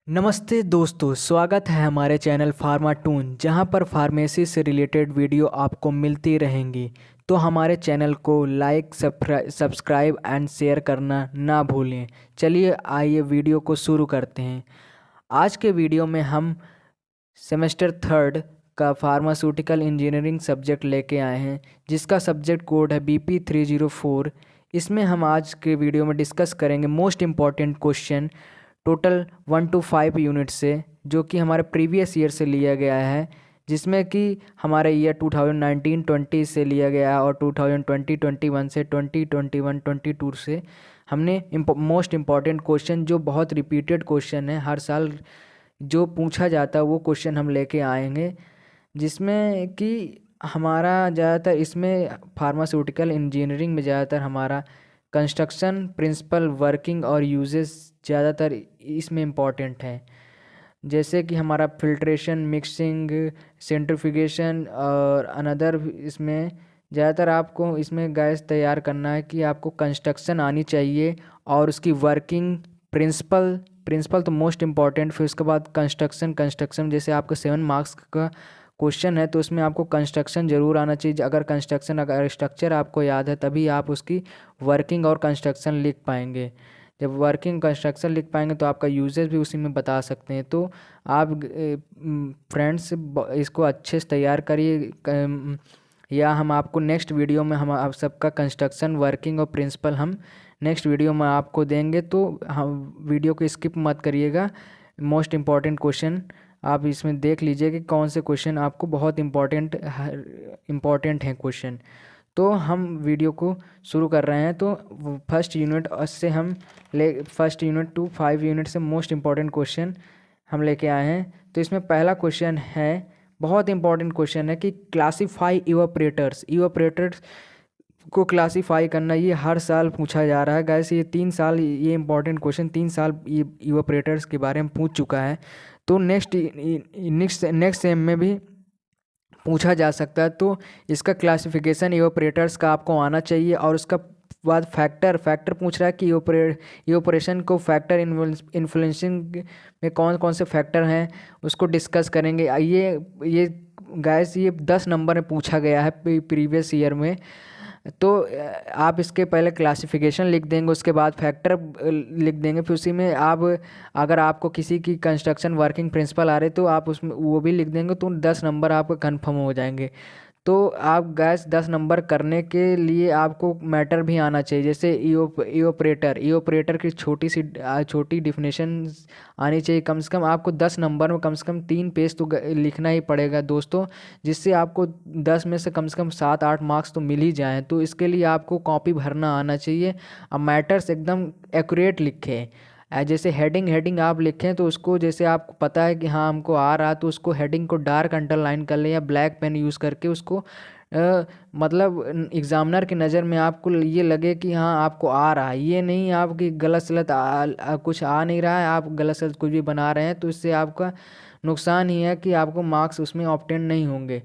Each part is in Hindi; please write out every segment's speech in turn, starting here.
नमस्ते दोस्तों, स्वागत है हमारे चैनल फार्माटून, जहां पर फार्मेसी से रिलेटेड वीडियो आपको मिलती रहेंगी। तो हमारे चैनल को लाइक, सब्सक्राइब एंड शेयर करना ना भूलें। चलिए आइए वीडियो को शुरू करते हैं। आज के वीडियो में हम सेमेस्टर थर्ड का फार्मास्यूटिकल इंजीनियरिंग सब्जेक्ट लेके आए हैं, जिसका सब्जेक्ट कोड है BP304। इसमें हम आज के वीडियो में डिस्कस करेंगे most important question total 1 to 5 unit से, जो कि हमारे प्रीवियस ईयर से लिया गया है, जिसमें कि हमारे ईयर 2019-20 से लिया गया है और 2020-21 से 2021-22 से हमने मोस्ट इम्पॉर्टेंट क्वेश्चन जो बहुत रिपीटेड क्वेश्चन है, हर साल जो पूछा जाता है वो क्वेश्चन हम लेके आएंगे। जिसमें कि हमारा ज़्यादातर इसमें फार्मास्यूटिकल इंजीनियरिंग में ज़्यादातर हमारा कंस्ट्रक्शन प्रिंसिपल, वर्किंग और यूजेस ज़्यादातर इसमें इम्पॉर्टेंट है। जैसे कि हमारा फिल्ट्रेशन, मिक्सिंग, सेंट्रीफ्यूगेशन और अनदर। इसमें ज़्यादातर आपको इसमें गैस तैयार करना है कि आपको कंस्ट्रक्शन आनी चाहिए और उसकी वर्किंग, प्रिंसिपल तो मोस्ट इम्पॉर्टेंट। फिर उसके बाद कंस्ट्रक्शन जैसे आपका 7 मार्क्स का क्वेश्चन है तो उसमें आपको कंस्ट्रक्शन ज़रूर आना चाहिए। अगर स्ट्रक्चर आपको याद है तभी आप उसकी वर्किंग और कंस्ट्रक्शन लिख पाएंगे। जब वर्किंग कंस्ट्रक्शन लिख पाएंगे तो आपका यूजेस भी उसी में बता सकते हैं। तो आप फ्रेंड्स इसको अच्छे से तैयार करिए, या हम आपको नेक्स्ट वीडियो में हम आप सबका कंस्ट्रक्शन, वर्किंग और प्रिंसिपल हम नेक्स्ट वीडियो में आपको देंगे। तो हम वीडियो को स्किप मत करिएगा। मोस्ट इम्पॉर्टेंट क्वेश्चन आप इसमें देख लीजिए कि कौन से क्वेश्चन आपको बहुत इम्पॉर्टेंट हैं क्वेश्चन। तो हम वीडियो को शुरू कर रहे हैं। तो फर्स्ट यूनिट से हम फर्स्ट यूनिट टू 5 यूनिट से मोस्ट इम्पॉर्टेंट क्वेश्चन हम लेके आए हैं। तो इसमें पहला क्वेश्चन है, बहुत इंपॉर्टेंट क्वेश्चन है कि क्लासीफाई इवापोरेटर्स को क्लासीफाई करना। ये हर साल पूछा जा रहा है गाइस। ये 3 साल ये इंपॉर्टेंट क्वेश्चन 3 साल इवापोरेटर्स के बारे में पूछ चुका है। तो नेक्स्ट सेम में भी पूछा जा सकता है। तो इसका क्लासिफिकेशन इवापोरेटर्स का आपको आना चाहिए। और उसका बाद फैक्टर पूछ रहा है कि इवापोरेशन को फैक्टर इन्फ्लुएंसिंग में कौन कौन से फैक्टर हैं, उसको डिस्कस करेंगे। ये गाइस ये 10 नंबर में पूछा गया है प्रीवियस ईयर में। तो आप इसके पहले क्लासिफिकेशन लिख देंगे, उसके बाद फैक्टर लिख देंगे। फिर उसी में आप अगर आपको किसी की कंस्ट्रक्शन, वर्किंग, प्रिंसिपल आ रहे तो आप उसमें वो भी लिख देंगे, तो 10 नंबर आपका कंफर्म हो जाएंगे। तो आप गैस 10 नंबर करने के लिए आपको मैटर भी आना चाहिए। जैसे इओपरेटर की छोटी डिफिनेशन आनी चाहिए। कम से कम आपको 10 नंबर में कम से कम 3 पेज तो लिखना ही पड़ेगा दोस्तों, जिससे आपको 10 में से कम 7-8 मार्क्स तो मिल ही जाएँ। तो इसके लिए आपको कॉपी भरना आना चाहिए। अब मैटर्स एकदम एक्यूरेट लिखें। जैसे हेडिंग आप लिखें तो उसको, जैसे आपको पता है कि हाँ हमको आ रहा, तो उसको हेडिंग को डार्क अंडरलाइन कर लें या ब्लैक पेन यूज़ करके उसको मतलब एग्जामिनर की नज़र में आपको ये लगे कि हाँ आपको आ रहा है। ये नहीं आपकी गलत सलत कुछ आ नहीं रहा है, आप गलत सलत कुछ भी बना रहे हैं, तो इससे आपका नुकसान ही है कि आपको मार्क्स उसमें ऑब्टेन नहीं होंगे।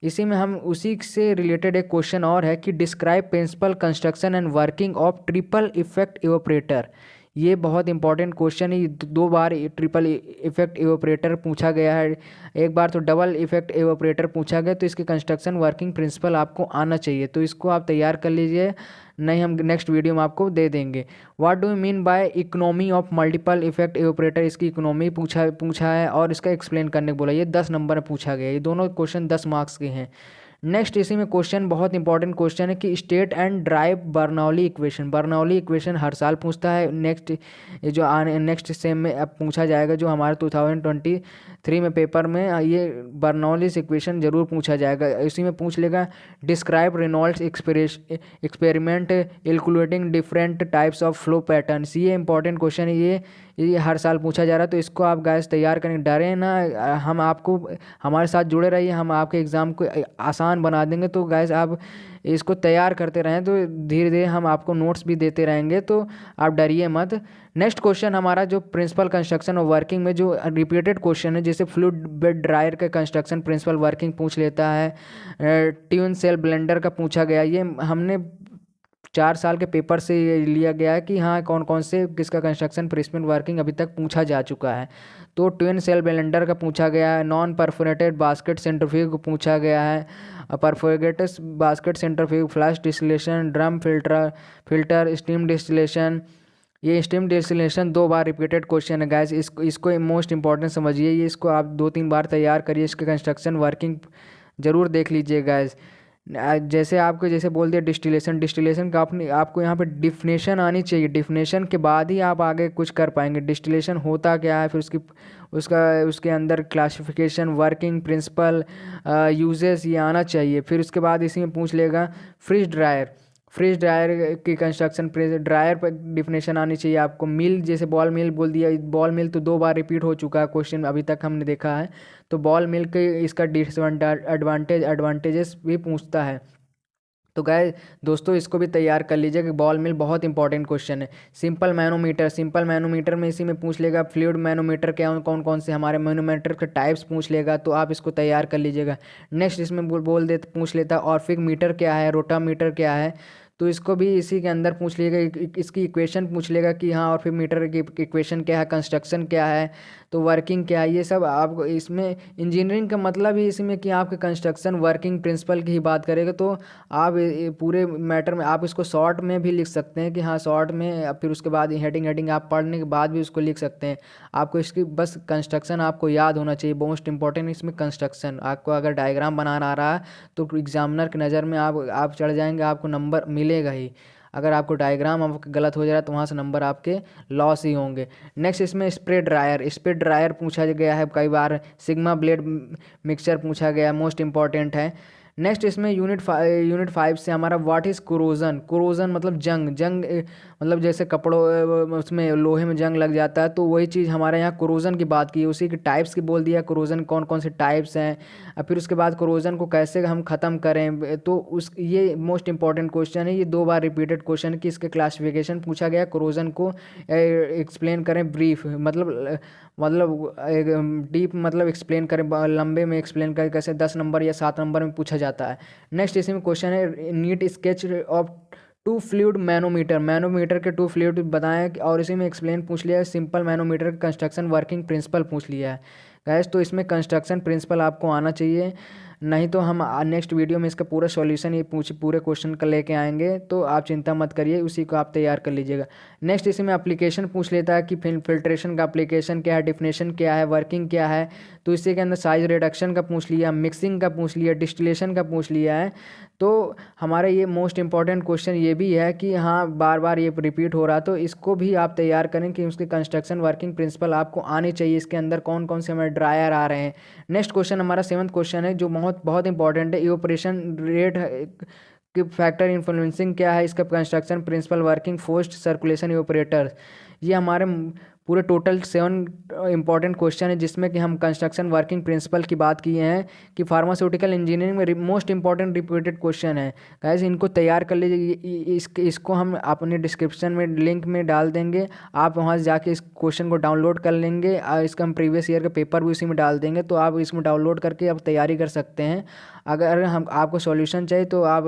इसी में हम उसी से रिलेटेड एक क्वेश्चन और है कि describe principle, construction and working of triple effect evaporator. ये बहुत इंपॉर्टेंट क्वेश्चन है। 2 बार ट्रिपल इफेक्ट इवापोरेटर पूछा गया है, एक बार तो डबल इफेक्ट इवापोरेटर पूछा गया। तो इसके कंस्ट्रक्शन, वर्किंग, प्रिंसिपल आपको आना चाहिए। तो इसको आप तैयार कर लीजिए, नहीं हम नेक्स्ट वीडियो में आपको दे देंगे। What do you mean by economy of multiple effect evaporator. इसकी इकोनॉमी पूछा है और इसका एक्सप्लेन करने को बोला। ये 10 नंबर में पूछा गया। ये दोनों क्वेश्चन 10 मार्क्स के हैं। नेक्स्ट इसी में क्वेश्चन बहुत इंपॉर्टेंट क्वेश्चन है कि state and drive Bernoulli equation हर साल पूछता है। नेक्स्ट सेम में अब पूछा जाएगा, जो हमारे 2023 में पेपर में ये बर्नौली इक्वेशन जरूर पूछा जाएगा। इसी में पूछ लेगा describe Reynolds experiment including different types of flow patterns. ये इंपॉर्टेंट क्वेश्चन है। ये हर साल पूछा जा रहा है। तो इसको आप गाइस तैयार करें, डरें ना। हम आपको, हमारे साथ जुड़े रहिए, हम आपके एग्ज़ाम को आसान बना देंगे। तो गाइस आप इसको तैयार करते रहें, तो धीरे धीरे हम आपको नोट्स भी देते रहेंगे। तो आप डरिए मत। नेक्स्ट क्वेश्चन हमारा जो प्रिंसिपल, कंस्ट्रक्शन और वर्किंग में जो रिपीटेड क्वेश्चन है, जैसे फ्लूइड बेड ड्रायर का कंस्ट्रक्शन, प्रिंसिपल, वर्किंग पूछ लेता है। ट्यून सेल ब्लेंडर का पूछा गया। ये हमने 4 साल के पेपर से ये लिया गया है कि हाँ कौन कौन से किसका कंस्ट्रक्शन प्लेसमेंट वर्किंग अभी तक पूछा जा चुका है। तो ट्विन सेल बेलेंडर का पूछा गया है, नॉन परफोरेटेड बास्केट सेंट्रीफ्यूग पूछा गया है, perforated basket centrifuge, flash distillation, drum filter steam distillation. ये स्टीम डिस्टिलेशन 2 बार रिपीटेड क्वेश्चन है गाइस, इसको मोस्ट इंपॉर्टेंट समझिए, ये इसको आप 2-3 बार तैयार करिए, इसके कंस्ट्रक्शन वर्किंग ज़रूर देख लीजिए गाइस। जैसे आपको जैसे बोल दिया डिस्टिलेशन का आपको यहाँ पे डिफिनेशन आनी चाहिए, डिफिनेशन के बाद ही आप आगे कुछ कर पाएंगे। डिस्टिलेशन होता क्या है, फिर उसके अंदर क्लासिफिकेशन, वर्किंग प्रिंसिपल, यूजेस, ये आना चाहिए। फिर उसके बाद इसी में पूछ लेगा फ्रीज ड्रायर की कंस्ट्रक्शन, ड्रायर पर डिफिनेशन आनी चाहिए आपको। मिल, जैसे बॉल मिल बोल दिया, बॉल मिल तो 2 बार रिपीट हो चुका है क्वेश्चन अभी तक हमने देखा है। तो बॉल मिल के इसका एडवांटेजेस भी पूछता है। तो गाइस दोस्तों इसको भी तैयार कर लीजिए कि बॉल मिल बहुत इंपॉर्टेंट क्वेश्चन है। सिंपल मैनोमीटर में इसी में पूछ लेगा फ्लूइड मैनोमीटर क्या, कौन कौन से हमारे मैनोमीटर के टाइप्स पूछ लेगा, तो आप इसको तैयार कर लीजिएगा। नेक्स्ट इसमें पूछ लेता है ऑर्फिक मीटर क्या है, रोटामीटर क्या है, तो इसको भी इसी के अंदर पूछ लेगा। इसकी इक्वेशन पूछ लेगा कि हाँ ऑर्फिक मीटर की इक्वेशन क्या है, कंस्ट्रक्शन क्या है, तो वर्किंग क्या है, ये सब आपको इसमें इंजीनियरिंग का मतलब ही इसमें कि आपके कंस्ट्रक्शन वर्किंग प्रिंसिपल की ही बात करेगा। तो आप पूरे मैटर में आप इसको शॉर्ट में भी लिख सकते हैं कि हाँ शॉर्ट में, फिर उसके बाद हेडिंग आप पढ़ने के बाद भी उसको लिख सकते हैं। आपको इसकी बस कंस्ट्रक्शन आपको याद होना चाहिए, मोस्ट इंपॉर्टेंट इसमें कंस्ट्रक्शन। आपको अगर डायग्राम बनाना आ रहा है तो एग्जामिनर की नज़र में आप चढ़ जाएंगे, आपको नंबर मिलेगा ही। अगर आपको डायग्राम आपका गलत हो जाए तो वहाँ से नंबर आपके लॉस ही होंगे। नेक्स्ट इसमें स्प्रे ड्रायर पूछा गया है कई बार, सिग्मा ब्लेड मिक्सचर पूछा गया है, मोस्ट इंपॉर्टेंट है। नेक्स्ट इसमें यूनिट 5 से हमारा व्हाट इज़ कोरोजन मतलब जंग मतलब जैसे कपड़ों उसमें लोहे में जंग लग जाता है, तो वही चीज़ हमारे यहाँ कोरोजन की बात की है, उसी के टाइप्स की बोल दिया, कोरोजन कौन कौन से टाइप्स हैं, और फिर उसके बाद कोरोजन को कैसे हम ख़त्म करें। तो ये मोस्ट इंपॉर्टेंट क्वेश्चन है, ये 2 बार रिपीटेड क्वेश्चन है कि इसके क्लासिफिकेशन पूछा गया, कोरोजन को एक्सप्लेन करें ब्रीफ मतलब एक डीप मतलब एक्सप्लेन करें, लंबे में एक्सप्लेन करें, कैसे 10 नंबर या 7 नंबर में पूछा जाता है। नेक्स्ट इसमें क्वेश्चन है NEET sketch of 2 fluid manometer के 2 फ्लूइड बताएं, और इसी में एक्सप्लेन पूछ लिया है। सिंपल मैनोमीटर का कंस्ट्रक्शन वर्किंग प्रिंसिपल पूछ लिया है गैस। तो इसमें कंस्ट्रक्शन प्रिंसिपल आपको आना चाहिए, नहीं तो हम नेक्स्ट वीडियो में इसका पूरा सॉल्यूशन ये पूरे क्वेश्चन का लेके आएंगे, तो आप चिंता मत करिए, उसी को आप तैयार कर लीजिएगा। नेक्स्ट इसमें एप्लीकेशन पूछ लेता है कि फिल्ट्रेशन का एप्लीकेशन क्या है, डिफिनेशन क्या है, वर्किंग क्या है, तो इसी के अंदर साइज रिडक्शन का पूछ लिया, मिक्सिंग का पूछ लिया, डिस्टिलेशन का पूछ लिया है। तो हमारा ये मोस्ट इंपॉर्टेंट क्वेश्चन ये भी है कि हाँ बार बार ये रिपीट हो रहा, तो इसको भी आप तैयार करें कि उसके कंस्ट्रक्शन वर्किंग प्रिंसिपल आपको आने चाहिए, इसके अंदर कौन कौन से हमारे ड्रायर आ रहे हैं। नेक्स्ट क्वेश्चन हमारा 7th क्वेश्चन है जो बहुत इंपॉर्टेंट है, इवेपोरेशन रेट कि फैक्टर इन्फ्लुएंसिंग क्या है, इसका construction principle, working forced circulation evaporator. ये हमारे पूरे टोटल 7 इंपॉर्टेंट क्वेश्चन है जिसमें कि हम कंस्ट्रक्शन वर्किंग प्रिंसिपल की बात किए हैं कि फार्मास्यूटिकल इंजीनियरिंग में मोस्ट इंपॉर्टेंट रिपीटेड क्वेश्चन है गाइस, इनको तैयार कर लीजिए। इसको हम अपने डिस्क्रिप्शन में लिंक में डाल देंगे, आप वहाँ से जाके इस क्वेश्चन को डाउनलोड कर लेंगे, और इसका हम प्रीवियस ईयर का पेपर भी उसी में डाल देंगे, तो आप इसमें डाउनलोड करके आप तैयारी कर सकते हैं। अगर हम आपको सॉल्यूशन चाहिए तो आप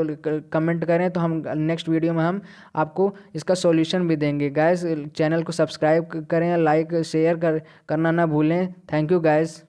कमेंट करें, तो हम नेक्स्ट वीडियो में हम आपको इसका सॉल्यूशन भी देंगे। गाइस चैनल को सब्सक्राइब करें, लाइक शेयर करना ना भूलें। Thank you guys.